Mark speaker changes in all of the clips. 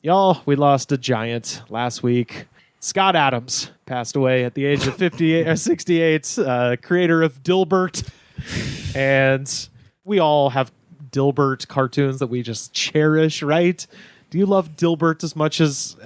Speaker 1: Y'all, we lost a giant last week. Scott Adams passed away at the age of 68, creator of Dilbert. And we all have Dilbert cartoons that we just cherish, right? Do you love Dilbert as much as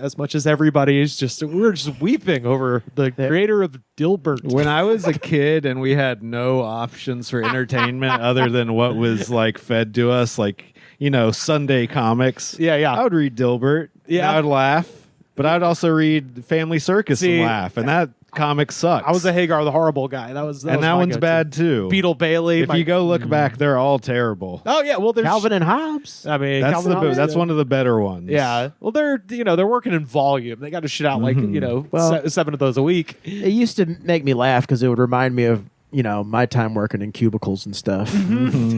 Speaker 1: everybody? We're just weeping over the creator of Dilbert.
Speaker 2: When I was a kid and we had no options for entertainment other than what was like fed to us, like, you know, Sunday comics.
Speaker 1: Yeah.
Speaker 2: I would read Dilbert.
Speaker 1: Yeah.
Speaker 2: I would laugh, but I'd also read Family Circus and laugh, and that comic sucks.
Speaker 1: I was a Hagar the Horrible guy. That was
Speaker 2: that one's bad too.
Speaker 1: Beetle Bailey.
Speaker 2: If you go look back, they're all terrible.
Speaker 1: Oh yeah, well there's
Speaker 3: Calvin and Hobbes.
Speaker 1: I mean,
Speaker 2: that's one of the better ones.
Speaker 1: Yeah. Well, they're working in volume. They got to shit out like 7 of those a week.
Speaker 3: It used to make me laugh because it would remind me of my time working in cubicles and stuff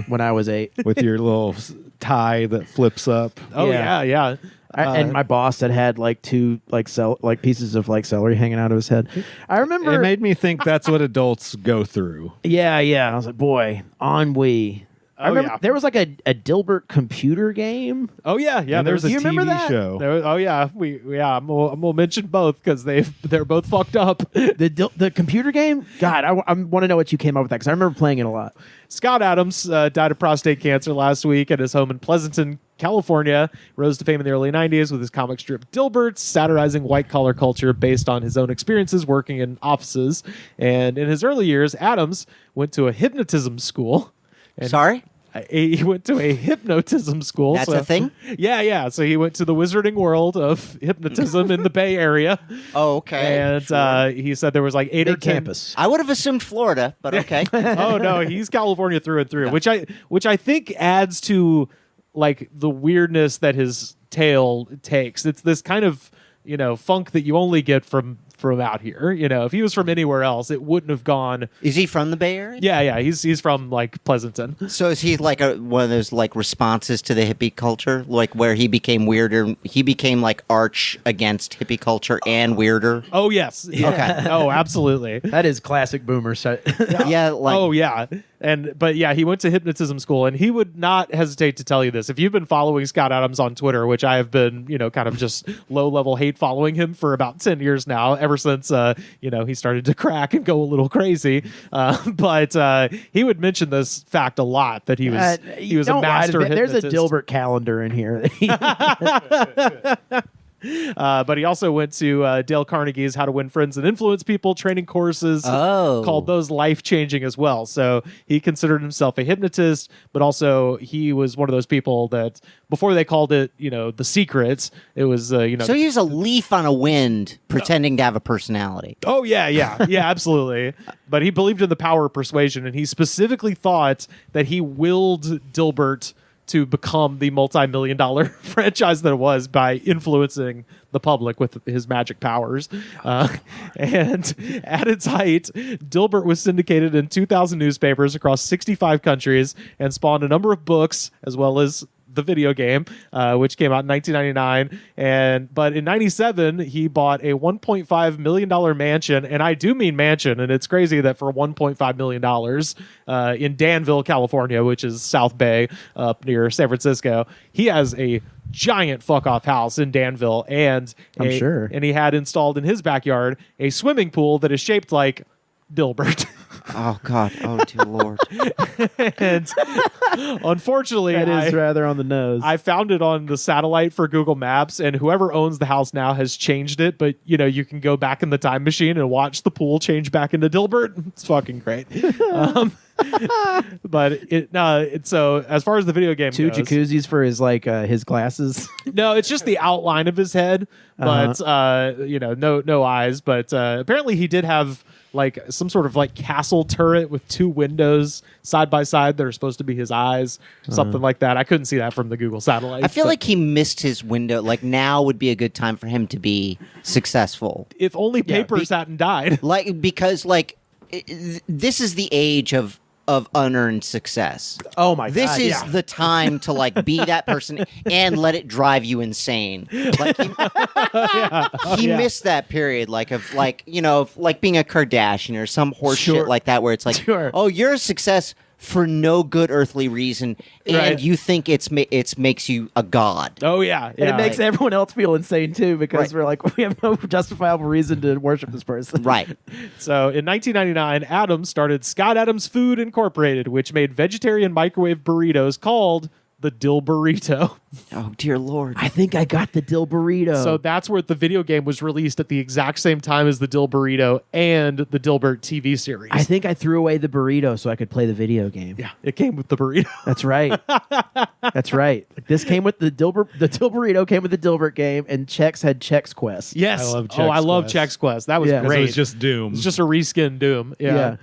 Speaker 3: when I was 8
Speaker 2: with your little tie that flips up.
Speaker 1: Oh yeah.
Speaker 3: And my boss had like 2 pieces of celery hanging out of his head. I remember
Speaker 2: it made me think that's what adults go through.
Speaker 3: Yeah. I was like, boy, ennui. I remember there was like a Dilbert computer game.
Speaker 1: Oh yeah.
Speaker 2: And there was a TV show.
Speaker 1: I'm gonna mention both because they're both fucked up.
Speaker 3: The computer game. God, I want to know what you came up with that because I remember playing it a lot.
Speaker 1: Scott Adams died of prostate cancer last week at his home in Pleasanton, California. Rose to fame in the early 90s with his comic strip Dilbert, satirizing white-collar culture based on his own experiences working in offices. And in his early years, Adams went to a hypnotism school.
Speaker 4: Sorry?
Speaker 1: He went to a hypnotism school.
Speaker 4: That's a thing?
Speaker 1: Yeah. So he went to the wizarding world of hypnotism in the Bay Area.
Speaker 4: Oh, okay.
Speaker 1: And he said there was like 8 or 10
Speaker 3: campus.
Speaker 4: I would have assumed Florida, but okay.
Speaker 1: Oh no, he's California through and through, which I think adds to like the weirdness that his tale takes. It's this kind of funk that you only get from out here. If he was from anywhere else, it wouldn't have gone.
Speaker 4: Is he from the Bay Area?
Speaker 1: Yeah. He's from like Pleasanton.
Speaker 4: So is he like one of those like responses to the hippie culture, like where he became weirder? He became like arch against hippie culture and weirder.
Speaker 1: Oh yes. Yeah. Okay. Oh, absolutely.
Speaker 3: That is classic boomer shit.
Speaker 4: Yeah. Like,
Speaker 1: oh yeah. But he went to hypnotism school, and he would not hesitate to tell you this. If you've been following Scott Adams on Twitter, which I have been, kind of just low-level hate following him for about 10 years now, ever since, he started to crack and go a little crazy. But he would mention this fact a lot, that he was a master hypnotist.
Speaker 3: There's a Dilbert calendar in here.
Speaker 1: But he also went to Dale Carnegie's How to Win Friends and Influence People training courses, called those life-changing as well. So he considered himself a hypnotist, but also he was one of those people that before they called it, The Secret, it was, So
Speaker 4: he was a leaf on a wind pretending to have a personality.
Speaker 1: Oh, yeah, absolutely. But he believed in the power of persuasion, and he specifically thought that he willed Dilbert to become the multi-million-dollar franchise that it was by influencing the public with his magic powers. And at its height, Dilbert was syndicated in 2,000 newspapers across 65 countries and spawned a number of books as well as the video game, which came out in 1999. But in 97, he bought a $1.5 million mansion, and I do mean mansion, and it's crazy that for $1.5 million in Danville, California, which is South Bay up near San Francisco, he has a giant fuck-off house in Danville, and and he had installed in his backyard a swimming pool that is shaped like Dilbert.
Speaker 4: Oh, God. Oh, dear Lord.
Speaker 1: And unfortunately,
Speaker 3: that is rather on the nose.
Speaker 1: I found it on the satellite for Google Maps, and whoever owns the house now has changed it. But, you can go back in the time machine and watch the pool change back into Dilbert. It's fucking great. But so as far as the video game
Speaker 3: Two
Speaker 1: goes,
Speaker 3: jacuzzis for his glasses.
Speaker 1: No, it's just the outline of his head, but no eyes. But apparently he did have like some sort of like castle turret with 2 windows side by side that are supposed to be his eyes, something like that. I couldn't see that from the Google satellite.
Speaker 4: I feel like he missed his window. Like now would be a good time for him to be successful.
Speaker 1: If only papers hadn't died.
Speaker 4: Because this is the age of unearned success.
Speaker 3: Oh my God.
Speaker 4: This is the time to be that person and let it drive you insane. He missed that period of being a Kardashian or some horse shit like that where it's like, oh, you're a success, for no good earthly reason, and
Speaker 1: Right.
Speaker 4: you think it's makes you a god.
Speaker 1: Oh yeah,
Speaker 3: And it makes everyone else feel insane too because
Speaker 4: Right.
Speaker 3: we're like, we have no justifiable reason to worship this person.
Speaker 4: Right.
Speaker 1: So in 1999, Adams started Scott Adams Food Incorporated, which made vegetarian microwave burritos called the Dilburrito.
Speaker 4: Oh dear Lord.
Speaker 3: I think I got the dill burrito.
Speaker 1: So that's where the video game was released at the exact same time as the Dilburrito and the Dilbert TV series.
Speaker 3: I think I threw away the burrito so I could play the video game.
Speaker 1: yeah, it came with the burrito.
Speaker 3: That's right. That's right. Like, this came with the Dilbert. The dill burrito came with the Dilbert game, and Chex had Chex Quest.
Speaker 1: Yes.
Speaker 2: I love
Speaker 1: I
Speaker 2: Chex
Speaker 1: love
Speaker 2: Quest.
Speaker 1: Chex Quest. That was
Speaker 3: Yeah. 'Cause
Speaker 1: great.
Speaker 2: It was just Doom.
Speaker 1: It's just a reskin Doom. Yeah.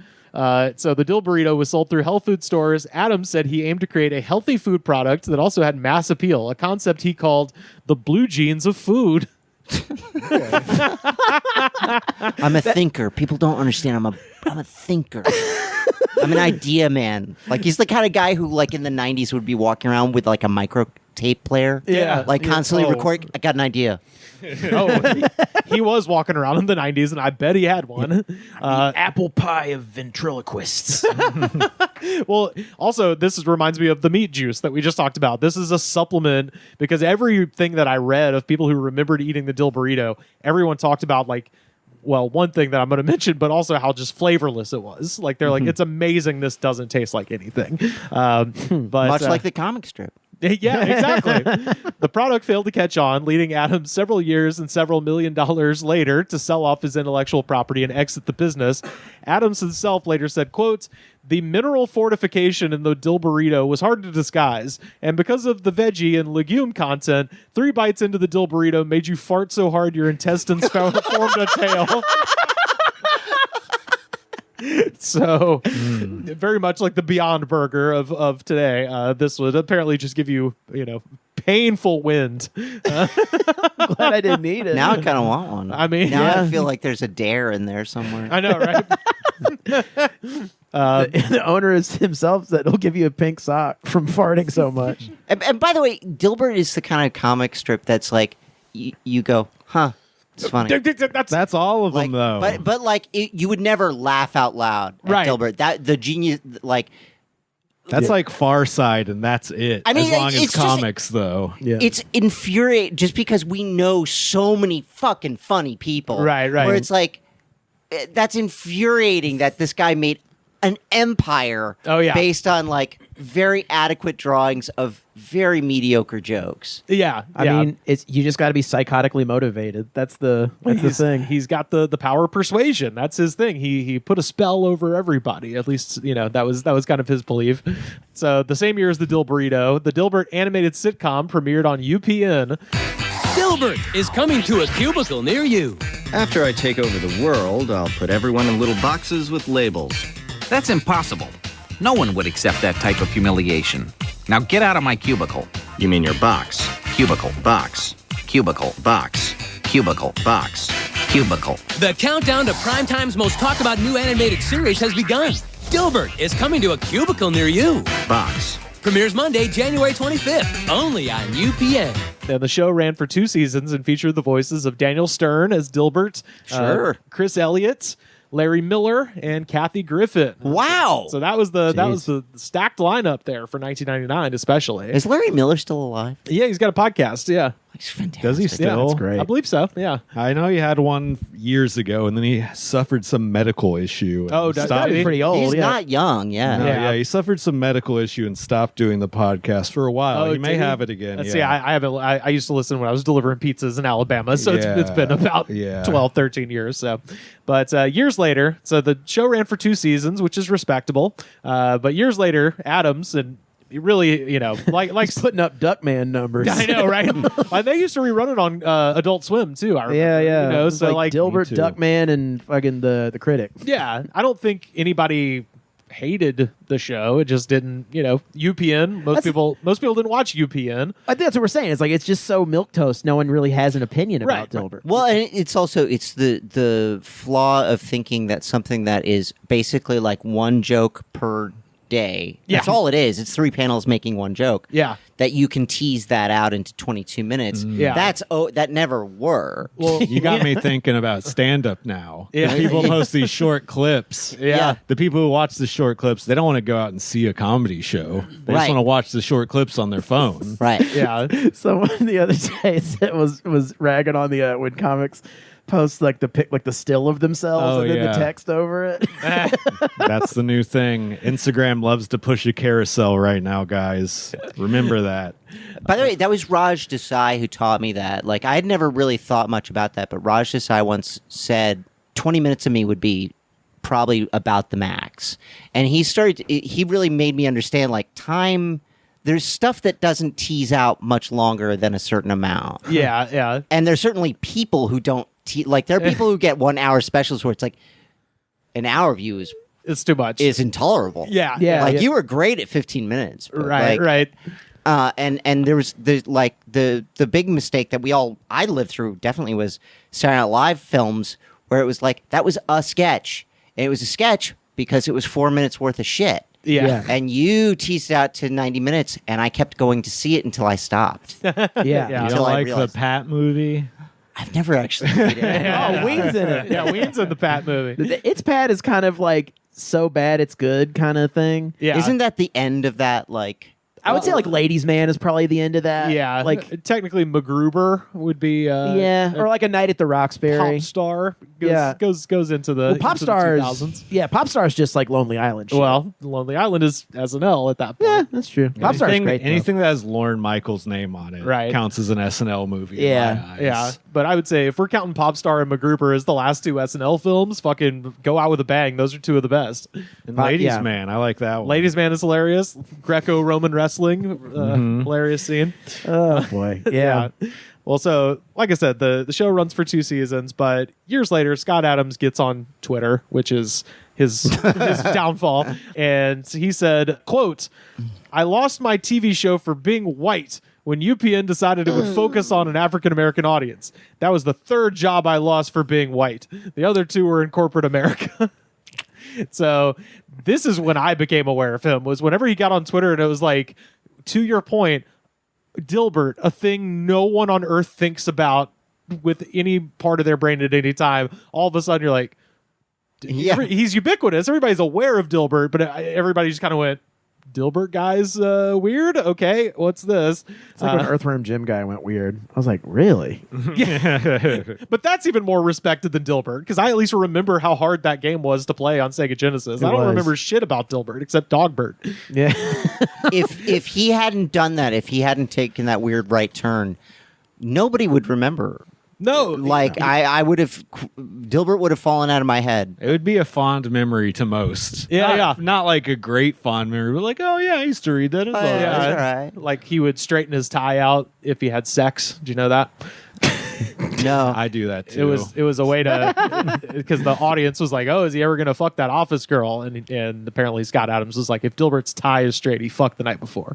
Speaker 1: So the Dill Burrito was sold through health food stores. Adams said he aimed to create a healthy food product that also had mass appeal, a concept he called the blue jeans of food.
Speaker 4: I'm a thinker. People don't understand. I'm a thinker. I'm an idea man. Like he's the kind of guy who, like in the '90s, would be walking around with like a micro tape player.
Speaker 1: Yeah.
Speaker 4: Like constantly
Speaker 1: Oh.
Speaker 4: recording. I got an idea.
Speaker 1: Oh, he was walking around in the 90s, and I bet he had one.
Speaker 3: Apple pie of ventriloquists.
Speaker 1: Well, also, reminds me of the meat juice that we just talked about. This is a supplement because everything that I read of people who remembered eating the Dill Burrito, everyone talked about one thing that I'm going to mention, but also how just flavorless it was. Like they're like, it's amazing. This doesn't taste like anything. But
Speaker 4: Much like the comic strip.
Speaker 1: Yeah, exactly. The product failed to catch on, leading Adams several years and several $1 million later to sell off his intellectual property and exit the business. Adams himself later said, quote, "The mineral fortification in the Dill Burrito was hard to disguise, and because of the veggie and legume content, 3 bites into the Dill Burrito made you fart so hard your intestines formed a tail." So, very much like the Beyond Burger of today, this would apparently just give you, painful wind.
Speaker 3: Glad I didn't eat it.
Speaker 4: Now I kind of want one.
Speaker 1: I mean,
Speaker 4: now
Speaker 3: yeah.
Speaker 4: I feel like there's a dare in there somewhere.
Speaker 1: I know, right?
Speaker 3: The owner is himself that he'll give you a pink sock from farting so much.
Speaker 4: And by the way, Dilbert is the kind of comic strip that's like, you go, huh, it's funny.
Speaker 2: That's all of
Speaker 4: Like,
Speaker 2: them, though.
Speaker 4: but like you would never laugh out loud at
Speaker 1: Right.
Speaker 4: Dilbert. That the genius, like
Speaker 2: That's like Far Side, and that's it.
Speaker 4: I mean,
Speaker 2: as long
Speaker 4: it's
Speaker 2: as
Speaker 4: just-
Speaker 2: comics, though.
Speaker 3: Yeah.
Speaker 4: it's infuriating just because we know so many fucking funny people.
Speaker 1: Right.
Speaker 4: Where it's like, that's infuriating that this guy made an empire
Speaker 1: Oh, yeah.
Speaker 4: based on like very adequate drawings of very mediocre jokes.
Speaker 1: Yeah.
Speaker 3: I mean, you just got to be psychotically motivated. That's the thing.
Speaker 1: He's got the power of persuasion. That's his thing. He put a spell over everybody. At least, that was kind of his belief. So the same year as the Dill Burrito, the Dilbert animated sitcom premiered on UPN.
Speaker 5: Dilbert is coming to a cubicle near you.
Speaker 6: After I take over the world, I'll put everyone in little boxes with labels.
Speaker 7: That's impossible. No one would accept that type of humiliation. Now get out of my cubicle.
Speaker 6: You mean your box?
Speaker 7: Cubicle.
Speaker 6: Box.
Speaker 7: Cubicle.
Speaker 6: Box.
Speaker 7: Cubicle.
Speaker 6: Box.
Speaker 7: Cubicle.
Speaker 5: The countdown to Primetime's most talked about new animated series has begun. Dilbert is coming to a cubicle near you.
Speaker 6: Box.
Speaker 5: Premieres Monday, January 25th, only on UPN.
Speaker 1: And the show ran for 2 seasons and featured the voices of Daniel Stern as Dilbert,
Speaker 4: Sure.
Speaker 1: Chris Elliott, Larry Miller, and Kathy Griffin.
Speaker 4: Wow.
Speaker 1: So that was the stacked lineup there for 1999, especially.
Speaker 4: Is Larry Miller still alive?
Speaker 1: Yeah, he's got a podcast. Yeah,
Speaker 4: He's fantastic.
Speaker 2: Does he
Speaker 1: yeah,
Speaker 2: still?
Speaker 3: that's great.
Speaker 1: I believe so. Yeah.
Speaker 2: I know he had one years ago, and then he suffered some medical issue. And
Speaker 1: Oh, that-
Speaker 2: stopped.
Speaker 1: that-
Speaker 3: He's pretty old.
Speaker 4: He's
Speaker 3: yeah.
Speaker 4: not young, yeah.
Speaker 2: No,
Speaker 1: Yeah.
Speaker 2: yeah, he suffered some medical issue and stopped doing the podcast for a while.
Speaker 1: Oh,
Speaker 2: he may
Speaker 1: did he?
Speaker 2: have it again.
Speaker 1: Let's
Speaker 2: yeah.
Speaker 1: see. I haven't. I used to listen when I was delivering pizzas in Alabama, so
Speaker 2: Yeah.
Speaker 1: it's been about
Speaker 2: Yeah.
Speaker 1: 12, 13 years. So, but years later, so the show ran for 2 seasons, which is respectable. But years later, Adams and he really, like
Speaker 3: Putting up Duckman numbers.
Speaker 1: I know, right? Like, they used to rerun it on Adult Swim too. I remember,
Speaker 3: Yeah. It's
Speaker 1: so like
Speaker 3: Dilbert,
Speaker 2: Me too.
Speaker 3: Duckman, and fucking the critic.
Speaker 1: yeah, I don't think anybody hated the show. It just didn't, UPN. Most people didn't watch UPN.
Speaker 3: I think that's what we're saying. It's like it's just so milquetoast. No one really has an opinion about
Speaker 1: Right.
Speaker 3: Dilbert.
Speaker 4: Well, and it's the flaw of thinking that something that is basically like one joke per day.
Speaker 1: Yeah.
Speaker 4: That's all it is. It's 3 panels making one joke.
Speaker 1: Yeah.
Speaker 4: That you can tease that out into 22 minutes.
Speaker 1: Yeah.
Speaker 4: That never were.
Speaker 1: Well,
Speaker 2: You got me thinking about stand-up now.
Speaker 1: Yeah.
Speaker 2: People post these short clips.
Speaker 1: Yeah.
Speaker 2: The people who watch the short clips, they don't want to go out and see a comedy show. They just
Speaker 4: Right.
Speaker 2: want to watch the short clips on their phone.
Speaker 4: Right.
Speaker 1: yeah.
Speaker 3: Someone the other day said was ragging on the when comics post like the still of themselves
Speaker 2: Oh,
Speaker 3: and then
Speaker 2: yeah.
Speaker 3: the text over it.
Speaker 2: That's the new thing. Instagram loves to push a carousel right now, guys. Remember that.
Speaker 4: By the way, that was Raj Desai who taught me that. Like, I had never really thought much about that, but Raj Desai once said 20 minutes of me would be probably about the max. And he really made me understand, like, time, there's stuff that doesn't tease out much longer than a certain amount.
Speaker 1: Yeah. Yeah.
Speaker 4: And there's certainly people who don't, like, there are people who get 1 hour specials where it's like, an hour view
Speaker 1: It's too much.
Speaker 4: is intolerable.
Speaker 1: Yeah.
Speaker 3: Yeah.
Speaker 4: Like, you were great at 15 minutes. But
Speaker 1: Right.
Speaker 4: like,
Speaker 1: Right.
Speaker 4: and there was the big mistake that I lived through definitely was Saturday Night Live films where it was like that was a sketch. And it was a sketch because it was 4 minutes worth of shit.
Speaker 1: Yeah.
Speaker 3: Yeah.
Speaker 4: And you teased it out to 90 minutes, and I kept going to see it until I stopped.
Speaker 3: Yeah.
Speaker 1: Yeah.
Speaker 2: You
Speaker 4: Until
Speaker 2: don't
Speaker 4: I
Speaker 2: like
Speaker 4: realized-
Speaker 2: the Pat movie?
Speaker 4: I've never actually seen it.
Speaker 3: Oh, Ween's in it.
Speaker 1: Yeah. Ween's in the Pat movie.
Speaker 3: It's Pat is kind of like so bad it's good kind of thing.
Speaker 1: Yeah.
Speaker 4: Isn't that the end of that? Like,
Speaker 3: I would say like Ladies Man is probably the end of that.
Speaker 1: Yeah.
Speaker 3: Like
Speaker 1: technically MacGruber would be.
Speaker 3: yeah, or like a Night at the Roxbury.
Speaker 1: Pop Star. Goes,
Speaker 3: Yeah.
Speaker 1: Goes into the
Speaker 3: Well, Pop
Speaker 1: into the
Speaker 3: Stars.
Speaker 1: 2000s.
Speaker 3: Yeah, Pop Stars just like Lonely Island. Shit.
Speaker 1: Well, Lonely Island is SNL at that point.
Speaker 3: yeah, that's true. Pop Stars
Speaker 2: Anything,
Speaker 3: great. though.
Speaker 2: anything that has Lorne Michaels' name on it
Speaker 1: Right.
Speaker 2: counts as an SNL movie.
Speaker 3: Yeah.
Speaker 2: In my eyes.
Speaker 1: Yeah, but I would say if we're counting Pop Star and MacGruber as the last 2 SNL films, fucking go out with a bang. Those are 2 of the best.
Speaker 2: And Ladies
Speaker 3: yeah.
Speaker 2: Man, I like that one.
Speaker 1: Ladies Man is hilarious. Greco-Roman wrestling, hilarious scene.
Speaker 3: Oh boy. Yeah.
Speaker 1: Well, so like I said, the show runs for 2 seasons, but years later, Scott Adams gets on Twitter, which is his downfall, and he said, "Quote: I lost my TV show for being white." When UPN decided it would focus on an African-American audience. That was the 3rd job I lost for being white. The other 2 were in corporate America. So this is when I became aware of him, was whenever he got on Twitter and it was like, to your point, Dilbert, a thing no one on earth thinks about with any part of their brain at any time. All of a sudden you're like,
Speaker 4: Yeah.
Speaker 1: he's ubiquitous. Everybody's aware of Dilbert, but everybody just kind of went, Dilbert guy's weird. Okay, what's this?
Speaker 3: It's like when Earthworm Jim guy went weird. I was like, really?
Speaker 1: But that's even more respected than Dilbert, because I at least remember how hard that game was to play on Sega Genesis. I don't
Speaker 3: was.
Speaker 1: remember shit about Dilbert except Dogbert.
Speaker 3: Yeah.
Speaker 4: if he hadn't done that, if he hadn't taken that weird right turn, nobody would remember.
Speaker 1: No,
Speaker 4: Like, I would have, Dilbert would have fallen out of my head.
Speaker 2: It would be a fond memory to most.
Speaker 1: Yeah,
Speaker 2: Not like a great fond memory, but like, oh yeah, I used to read that as well.
Speaker 4: yeah.
Speaker 1: yeah,
Speaker 4: That's all right.
Speaker 1: like he would straighten his tie out if he had sex. Do you know that?
Speaker 4: No.
Speaker 2: I do that too.
Speaker 1: It was a way to, because the audience was like, oh, is he ever going to fuck that office girl? And apparently Scott Adams was like, if Dilbert's tie is straight, he fucked the night before.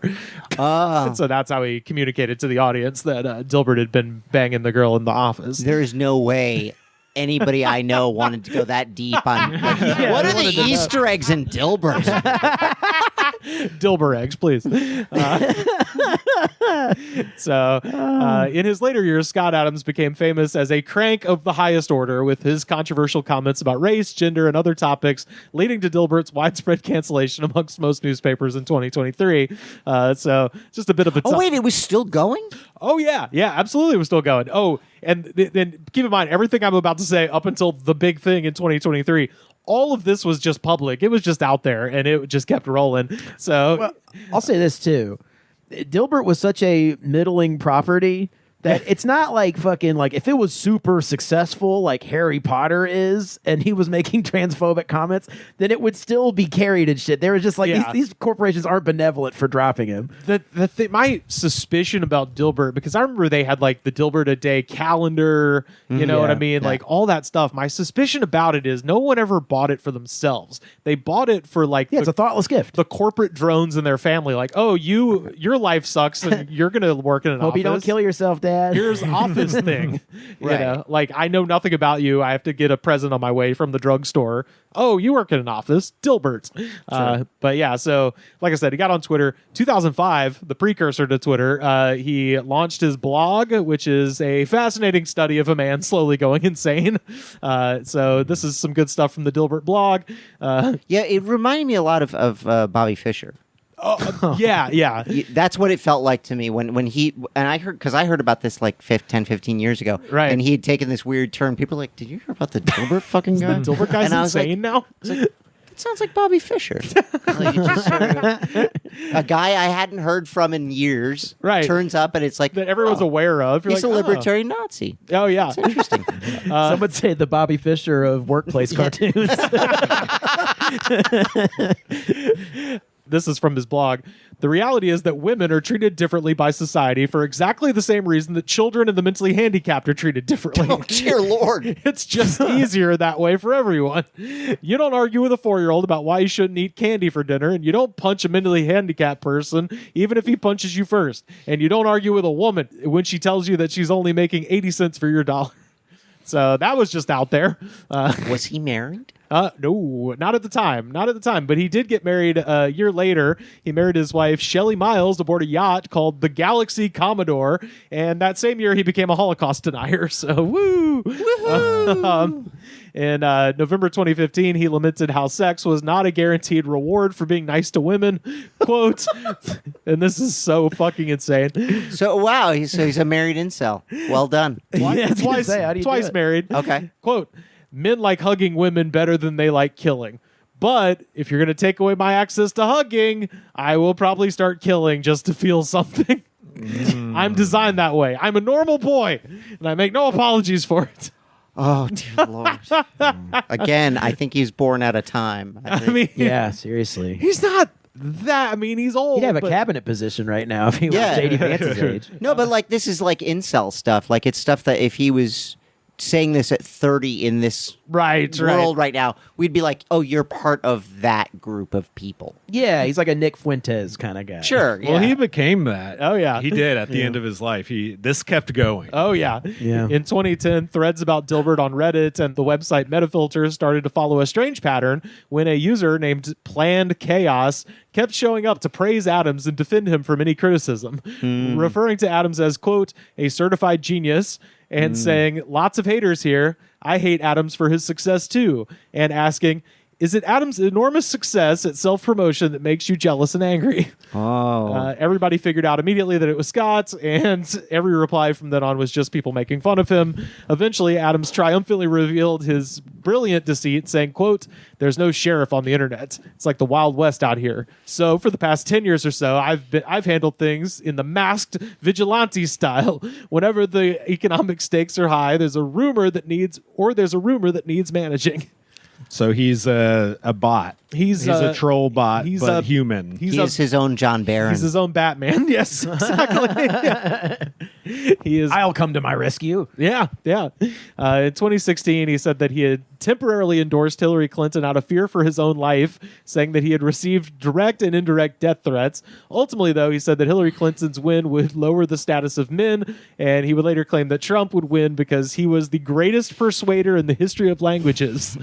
Speaker 1: And so that's how he communicated to the audience that Dilbert had been banging the girl in the office.
Speaker 4: There is no way anybody I know wanted to go that deep on. Like, what are the Easter eggs in Dilbert?
Speaker 1: Dilbert eggs, please. So, in his later years, Scott Adams became famous as a crank of the highest order with his controversial comments about race, gender, and other topics, leading to Dilbert's widespread cancellation amongst most newspapers in 2023. So, just a bit of a
Speaker 4: Oh, wait, it was still going?
Speaker 1: Oh, yeah. Yeah, absolutely. We're still going. Oh, and then keep in mind, everything I'm about to say up until the big thing in 2023, all of this was just public. It was just out there, and it just kept rolling. So,
Speaker 3: Well, I'll say this too. Dilbert was such a middling property that it's not like fucking like if it was super successful like Harry Potter is and he was making transphobic comments, then it would still be carried and shit. They were just like
Speaker 1: Yeah.
Speaker 3: these corporations aren't benevolent for dropping him.
Speaker 1: my suspicion about Dilbert, because I remember they had like the Dilbert a day calendar, you know what I mean? Like all that stuff. My suspicion about it is no one ever bought it for themselves. They bought it for like
Speaker 3: Yeah, it's a thoughtless gift.
Speaker 1: the corporate drones in their family. Like, oh, your life sucks and you're going to work in an
Speaker 3: Hope
Speaker 1: office.
Speaker 3: you don't kill yourself, Dad.
Speaker 1: Here's office thing. You
Speaker 4: Right.
Speaker 1: know, like I know nothing about you. I have to get a present on my way from the drugstore. Oh, you work in an office, Dilbert. But yeah, so like I said, he got on Twitter. 2005, the precursor to Twitter. He launched his blog, which is a fascinating study of a man slowly going insane. So this is some good stuff from the Dilbert blog.
Speaker 4: Yeah, it reminded me a lot of Bobby Fischer.
Speaker 1: Yeah.
Speaker 4: That's what it felt like to me when he and I heard about this like 10, 15 years ago.
Speaker 1: Right.
Speaker 4: And he had taken this weird turn. People were like, did you hear about the Dilbert fucking guy?
Speaker 1: The Dilbert guy's
Speaker 4: and I was
Speaker 1: insane now.
Speaker 4: It sounds like Bobby Fischer. Like, it just sort of- a guy I hadn't heard from in years turns up, and it's like
Speaker 1: That everyone's aware of. You're
Speaker 4: he's a
Speaker 1: like,
Speaker 4: libertarian Nazi.
Speaker 1: Oh yeah.
Speaker 4: It's interesting.
Speaker 3: Some would say the Bobby Fischer of workplace cartoons.
Speaker 1: This is from his blog. The reality is that women are treated differently by society for exactly the same reason that children and the mentally handicapped are treated differently.
Speaker 4: Oh, dear Lord.
Speaker 1: It's just easier that way for everyone. You don't argue with a 4-year-old about why you shouldn't eat candy for dinner, and you don't punch a mentally handicapped person even if he punches you first. And you don't argue with a woman when she tells you that she's only making 80 cents for your dollar. So that was just out there.
Speaker 4: Was he married?
Speaker 1: No, not at the time. Not at the time. But he did get married a year later. He married his wife, Shelley Miles, aboard a yacht called the Galaxy Commodore. And that same year, he became a Holocaust denier. So, woo! In November 2015, he lamented how sex was not a guaranteed reward for being nice to women. Quote, and this is so fucking insane.
Speaker 4: So wow, he's a married incel. Well done.
Speaker 3: Yeah, I was gonna
Speaker 1: Twice,
Speaker 3: say, how do you do
Speaker 1: twice
Speaker 3: it?
Speaker 1: married.
Speaker 4: Okay.
Speaker 1: Quote, men like hugging women better than they like killing. But if you're going to take away my access to hugging, I will probably start killing just to feel something. I'm designed that way. I'm a normal boy, and I make no apologies for it.
Speaker 4: Oh dear Lord. Again, I think he's born out of time.
Speaker 1: I mean,
Speaker 3: Yeah, seriously.
Speaker 1: he's not that. I mean, he's old.
Speaker 3: He'd have a
Speaker 1: but-
Speaker 3: cabinet position right now if he
Speaker 4: Yeah.
Speaker 3: was J.D. Vance's age.
Speaker 4: No, but like this is like incel stuff. Like it's stuff that if he was saying this at 30 in this world right now, we'd be like, oh, you're part of that group of people.
Speaker 3: Yeah, he's like a Nick Fuentes kind of guy.
Speaker 4: Sure.
Speaker 2: Well,
Speaker 4: yeah.
Speaker 2: he became that.
Speaker 1: Oh, yeah.
Speaker 2: He did at the end of his life. This kept going.
Speaker 1: Oh, yeah.
Speaker 3: Yeah.
Speaker 1: In 2010, threads about Dilbert on Reddit and the website Metafilter started to follow a strange pattern when a user named Planned Chaos kept showing up to praise Adams and defend him from any criticism, referring to Adams as, quote, a certified genius, and saying, lots of haters here. I hate Adams for his success too. And asking, is it Adams' enormous success at self-promotion that makes you jealous and angry? Everybody figured out immediately that it was Scott, and every reply from then on was just people making fun of him. Eventually, Adams triumphantly revealed his brilliant deceit, saying, quote, there's no sheriff on the internet. It's like the Wild West out here. So for the past 10 years or so, I've handled things in the masked vigilante style. Whenever the economic stakes are high, there's a rumor that needs managing.
Speaker 2: So he's a bot.
Speaker 1: He's
Speaker 2: a troll bot,
Speaker 1: he's
Speaker 2: but
Speaker 1: a-
Speaker 2: human.
Speaker 4: He is his own John Barron.
Speaker 1: He's his own Batman. Yes, exactly. He is.
Speaker 3: I'll come to my rescue.
Speaker 1: Yeah. In 2016, he said that he had temporarily endorsed Hillary Clinton out of fear for his own life, saying that he had received direct and indirect death threats. Ultimately, though, he said that Hillary Clinton's win would lower the status of men, and he would later claim that Trump would win because he was the greatest persuader in the history of languages.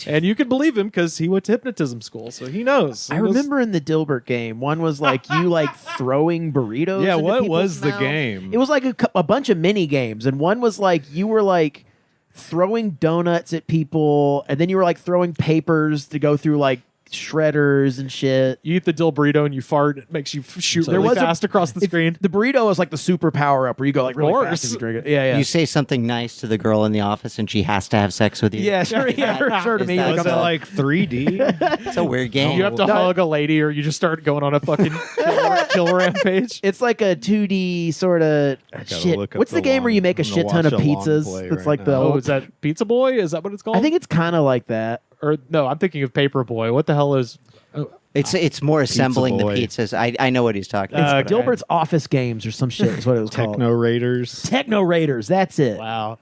Speaker 1: And you can believe him because he went to hypnotism school, so he knows.
Speaker 3: I remember in the Dilbert game, one was like you like throwing burritos.
Speaker 2: Yeah,
Speaker 3: into
Speaker 2: what
Speaker 3: people's
Speaker 2: was the
Speaker 3: mouths.
Speaker 2: game?
Speaker 3: It was like a bunch of mini games, and one was like you were like throwing donuts at people, and then you were like throwing papers to go through like shredders and shit.
Speaker 1: You eat the dill burrito and you fart, it makes you shoot really fast across the screen.
Speaker 3: The burrito is like the super power up where you go like really
Speaker 1: course.
Speaker 3: fast as you drink it. Yeah.
Speaker 4: You say something nice to the girl in the office and she has to have sex with you.
Speaker 3: Yeah, sure, sure to
Speaker 4: Is
Speaker 3: me.
Speaker 4: that-
Speaker 3: Like,
Speaker 2: Was
Speaker 3: I'm
Speaker 2: it
Speaker 3: like,
Speaker 2: like 3D?
Speaker 4: It's a weird game.
Speaker 1: You have to hug a lady, or you just start going on a fucking kill rampage.
Speaker 3: it's like a 2D sort of
Speaker 2: gotta
Speaker 3: shit.
Speaker 2: look up
Speaker 3: What's the
Speaker 2: the
Speaker 3: game where
Speaker 2: long-
Speaker 3: you make a
Speaker 2: I'm gonna
Speaker 3: shit ton of
Speaker 2: watch a long
Speaker 3: pizzas?
Speaker 2: play
Speaker 3: It's
Speaker 2: right
Speaker 3: like the
Speaker 2: now.
Speaker 1: Oh,
Speaker 3: old.
Speaker 1: is that Pizza Boy? Is that what it's called?
Speaker 3: I think it's kind of like that.
Speaker 1: Or no, I'm thinking of Paper Boy. What the hell is?
Speaker 4: It's more assembling the
Speaker 2: boy.
Speaker 4: pizzas. I know what he's talking about.
Speaker 3: Dilbert's Office Games or some shit is what it was called.
Speaker 2: Techno Raiders.
Speaker 3: Techno Raiders. That's it.
Speaker 1: Wow.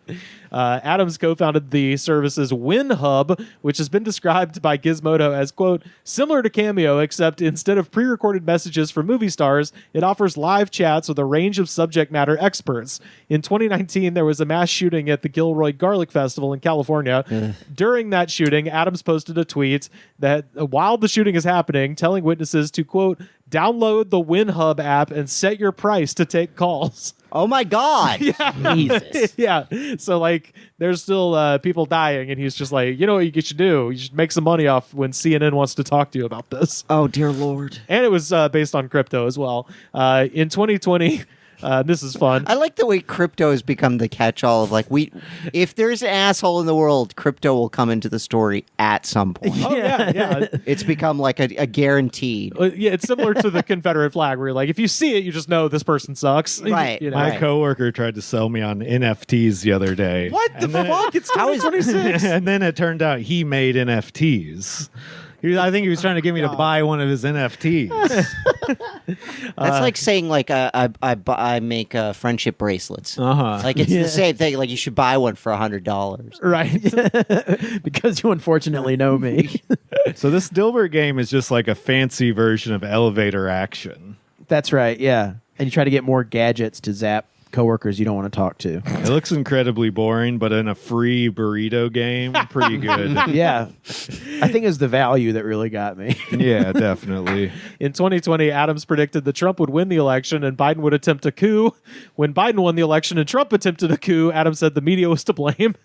Speaker 1: Adams co-founded the service's WinHub, which has been described by Gizmodo as, quote, similar to Cameo, except instead of pre-recorded messages from movie stars, it offers live chats with a range of subject matter experts. In 2019, there was a mass shooting at the Gilroy Garlic Festival in California. During that shooting, Adams posted a tweet that while the shooting is happening, telling witnesses to, quote, download the WinHub app and set your price to take calls.
Speaker 4: Oh my God!
Speaker 3: Jesus.
Speaker 1: Yeah. So, like, there's still people dying, and he's just like, you know what you should do? You should make some money off when CNN wants to talk to you about this.
Speaker 4: Oh dear Lord!
Speaker 1: And it was based on crypto as well. In 2020, this is fun.
Speaker 4: I like the way crypto has become the catch-all of like if there's an asshole in the world, crypto will come into the story at some point.
Speaker 1: Oh, yeah.
Speaker 4: It's become like a guaranteed.
Speaker 1: Yeah, it's similar to the Confederate flag, where you're like, if you see it, you just know this person sucks.
Speaker 4: Right.
Speaker 1: You know?
Speaker 2: My coworker tried to sell me on NFTs the other day.
Speaker 1: What the fuck? It's 2026.
Speaker 2: And then it turned out he made NFTs. I think he was trying to get me to buy one of his NFTs.
Speaker 4: That's like saying like I make friendship bracelets. Like it's the same thing. Like you should buy one for $100.
Speaker 1: Right.
Speaker 3: Because you unfortunately know me.
Speaker 2: So this Dilbert game is just like a fancy version of elevator action.
Speaker 3: That's right, yeah. And you try to get more gadgets to zap coworkers you don't want to talk to.
Speaker 2: It looks incredibly boring, but in a free burrito game, pretty good.
Speaker 3: Yeah. I think it's the value that really got me.
Speaker 2: Yeah, definitely.
Speaker 1: In 2020, Adams predicted that Trump would win the election and Biden would attempt a coup. When Biden won the election and Trump attempted a coup, Adams said the media was to blame.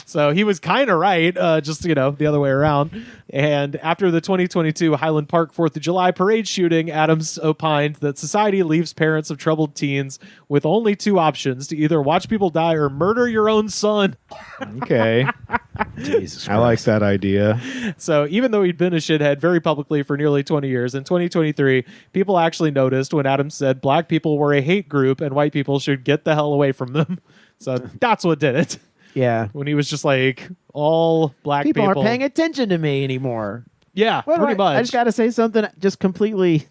Speaker 1: So he was kind of right, just, the other way around. And after the 2022 Highland Park 4th of July parade shooting, Adams opined that society leaves parents of troubled teens with only two options: to either watch people die or murder your own son.
Speaker 2: Okay.
Speaker 3: Jesus Christ.
Speaker 2: I like that idea.
Speaker 1: So even though he'd been a shithead very publicly for nearly 20 years, in 2023, people actually noticed when Adams said black people were a hate group and white people should get the hell away from them. So that's what did it.
Speaker 3: Yeah.
Speaker 1: When he was just like, all black people
Speaker 3: aren't paying attention to me anymore.
Speaker 1: Yeah,
Speaker 3: What do
Speaker 1: pretty much.
Speaker 3: I just got to say something just completely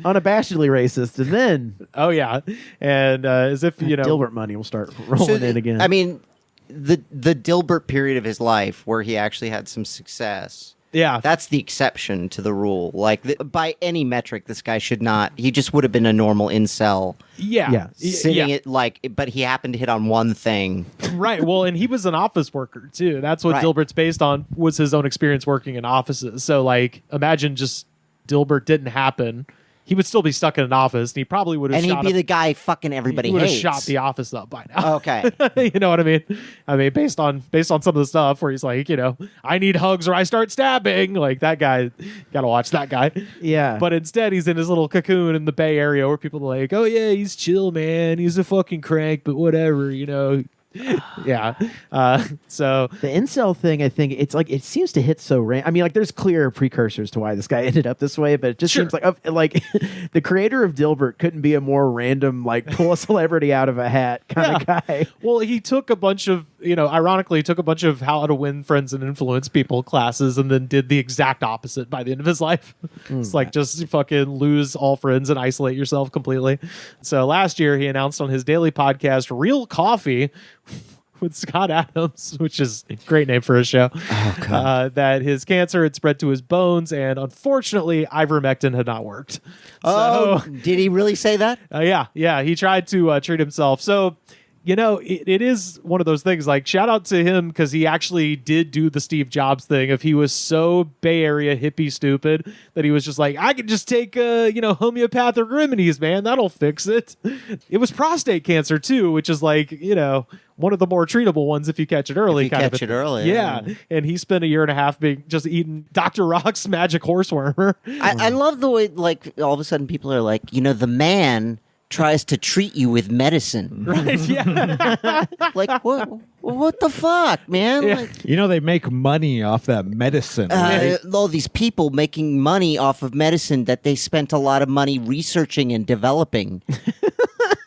Speaker 3: unabashedly racist, and then
Speaker 1: Oh, yeah. And as if,
Speaker 3: Dilbert money will start rolling in again.
Speaker 4: I mean, the Dilbert period of his life where he actually had some success.
Speaker 1: Yeah.
Speaker 4: That's the exception to the rule. Like by any metric, this guy should not. He just would have been a normal incel.
Speaker 1: Yeah.
Speaker 3: Yeah.
Speaker 4: Sitting
Speaker 1: Yeah.
Speaker 4: it like, but he happened to hit on one thing.
Speaker 1: Right. Well, and he was an office worker, too. That's what
Speaker 4: Right.
Speaker 1: Dilbert's based on, was his own experience working in offices. So, like, imagine just Dilbert didn't happen. He would still be stuck in an office, and he probably would have
Speaker 4: And he'd
Speaker 1: shot
Speaker 4: be
Speaker 1: up-
Speaker 4: the guy fucking everybody
Speaker 1: he would have
Speaker 4: hates.
Speaker 1: shot the office up by now.
Speaker 4: Okay.
Speaker 1: You know what I mean? I mean, based on some of the stuff where he's like, I need hugs or I start stabbing. Like, that guy, gotta watch that guy.
Speaker 3: yeah.
Speaker 1: But instead, he's in his little cocoon in the Bay Area where people are like, oh, yeah, he's chill, man. He's a fucking crank, but whatever, Yeah. So,
Speaker 3: the incel thing, I think it's like, it seems to hit so I mean, like, there's clear precursors to why this guy ended up this way, but it just
Speaker 1: Sure.
Speaker 3: seems like the creator of Dilbert couldn't be a more random, like, pull a celebrity out of a hat kind of guy.
Speaker 1: well, he took a bunch of, ironically, he took a bunch of how to win friends and influence people classes and then did the exact opposite by the end of his life. It's like, just fucking lose all friends and isolate yourself completely. So last year, he announced on his daily podcast, Real Coffee, with Scott Adams, which is a great name for a show, that his cancer had spread to his bones, and unfortunately, ivermectin had not worked.
Speaker 4: Oh, did he really say that?
Speaker 1: Yeah. He tried to treat himself. So, it is one of those things, like, shout out to him because he actually did do the Steve Jobs thing. If he was so Bay Area hippie stupid that he was just like, I could just take, homeopathic remedies, man. That'll fix it. It was prostate cancer, too, which is like, one of the more treatable ones if you catch it early.
Speaker 4: If you catch it early.
Speaker 1: Yeah. And he spent a year and a half just eating Dr. Rock's magic horse wormer.
Speaker 4: I love the way, like, all of a sudden people are like, the man tries to treat you with medicine.
Speaker 1: Right, yeah.
Speaker 4: Like, what the fuck, man?
Speaker 1: Yeah.
Speaker 4: Like,
Speaker 2: They make money off that medicine.
Speaker 4: all these people making money off of medicine that they spent a lot of money researching and developing.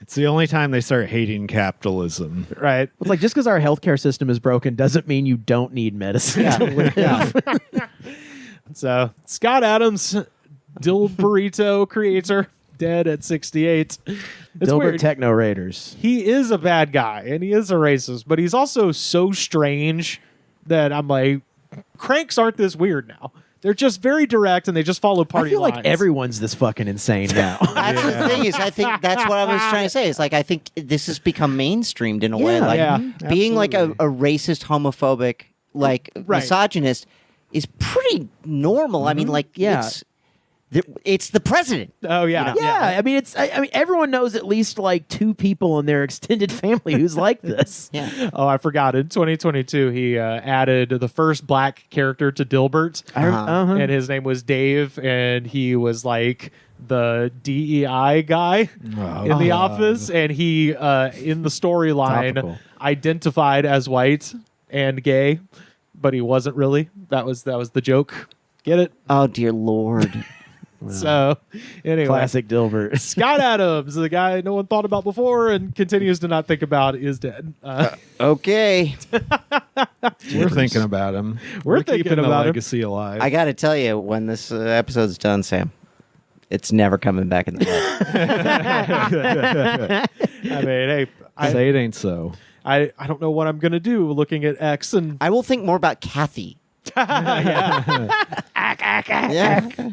Speaker 2: It's the only time they start hating capitalism.
Speaker 1: Right.
Speaker 3: It's like, just because our healthcare system is broken doesn't mean you don't need medicine to live.
Speaker 1: So Scott Adams Dilberito creator, dead at 68. It's
Speaker 3: Dilbert
Speaker 1: weird.
Speaker 3: Techno Raiders.
Speaker 1: He is a bad guy and he is a racist, but he's also so strange that I'm like, cranks aren't this weird now. They're just very direct and they just follow party
Speaker 3: I feel
Speaker 1: lines.
Speaker 3: like everyone's this fucking insane now.
Speaker 4: That's the thing is, I think that's what I was trying to say. It's like I think this has become mainstreamed in a way. Like
Speaker 1: Yeah,
Speaker 4: being like a racist, homophobic, like
Speaker 1: Right.
Speaker 4: misogynist is pretty normal. I mean, like
Speaker 3: Yeah.
Speaker 4: it's the president.
Speaker 1: Oh yeah,
Speaker 3: Yeah, I mean, I mean, everyone knows at least like 2 people in their extended family who's like this.
Speaker 4: Yeah.
Speaker 1: Oh, I forgot. In 2022, he added the first black character to Dilbert, and his name was Dave, and he was like the DEI guy in the office, and he in the storyline
Speaker 3: Topical.
Speaker 1: identified as white and gay, but he wasn't really. That was the joke. Get it?
Speaker 4: Oh dear Lord.
Speaker 1: So anyway,
Speaker 3: Classic Dilbert.
Speaker 1: Scott Adams, the guy no one thought about before and continues to not think about, is dead.
Speaker 4: Okay.
Speaker 2: We're thinking about him.
Speaker 1: We're thinking
Speaker 2: keeping the
Speaker 1: about him.
Speaker 2: legacy alive.
Speaker 4: I got to tell you, when this episode's done, Sam, it's never coming back in the head.
Speaker 1: I mean, hey,
Speaker 2: Say it ain't so.
Speaker 1: I don't know what I'm gonna do looking at X and
Speaker 4: I will think more about Kathy.
Speaker 1: yeah.
Speaker 4: Yeah.